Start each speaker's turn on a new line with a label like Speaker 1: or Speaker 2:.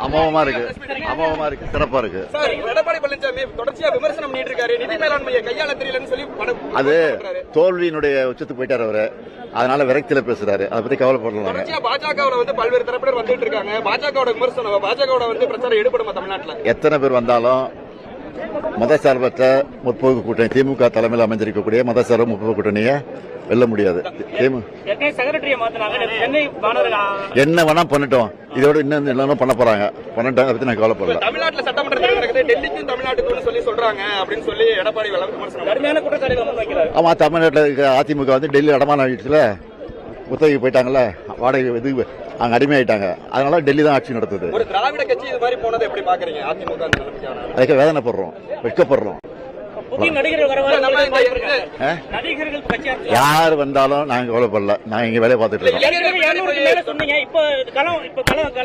Speaker 1: அமோகமா இருக்கு, சிறப்பா இருக்கு.
Speaker 2: எடப்பாடி பழனிசாமி தொடர்ச்சியா விமர்சனம் பண்ணிட்டு இருக்காரு. நிதி மேலாண்மையை கையாள தெரியலன்னு சொல்லி
Speaker 1: அது தோல்வியினுடைய உச்சத்துக்கு போயிட்டாரு அவரு. அதனால விரக்தியில பேசுறாரு. அதை பத்தி கவலைப்படலாம்.
Speaker 2: பாஜகவுல வந்து பல்வேறு தரப்பினர் வந்துட்டு இருக்காங்க. பாஜகவோட விமர்சனம், பாஜகவோட வந்து பிரச்சாரம் ஈடுபடுமா தமிழ்நாட்டில்?
Speaker 1: எத்தனை பேர் வந்தாலும் மதசார்பற்ற முற்போக்கு கூட்டணி திமுக தலைமையில் அமைஞ்சிருக்கக்கூடிய மதசார்பு முற்போக்கு கூட்டணியை வெல்ல முடியாது. என்ன வேணா பண்ணட்டும், இதோட இன்னும் என்ன பண்ண போறாங்க பண்ணட்டும். அதை பத்தி நான் கவலைப்படல.
Speaker 2: தமிழ்நாட்டில் சட்டமன்ற தேர்தல் நடக்குது, டெல்லிக்கும் தமிழ்நாட்டுக்கும் சொல்லி சொல்றாங்க அப்படின்னு சொல்லி எடப்பாடி விமர்சனம்.
Speaker 1: ஆமா, தமிழ்நாட்டில் அதிமுக வந்து டெல்லி அடமான வீட்டுல குத்தகைக்கு போயிட்டாங்கல்ல, வாடகை இது அங்க அடிமையாயிட்டாங்க. அதனால டெல்லி தான் ஆட்சி நடத்துது.
Speaker 2: ஒரு திராவிட கட்சி இது மாதிரி போனதை எப்படி பாக்குறீங்க? அதிமுக
Speaker 1: அதுக்கு வேதனைப்படுறோம், வெட்கப்படுறோம். யார் வந்தாலும் நாங்க கவலைப்படல. நாங்க இங்க வேலையை பார்த்துட்டு இருக்கோம்.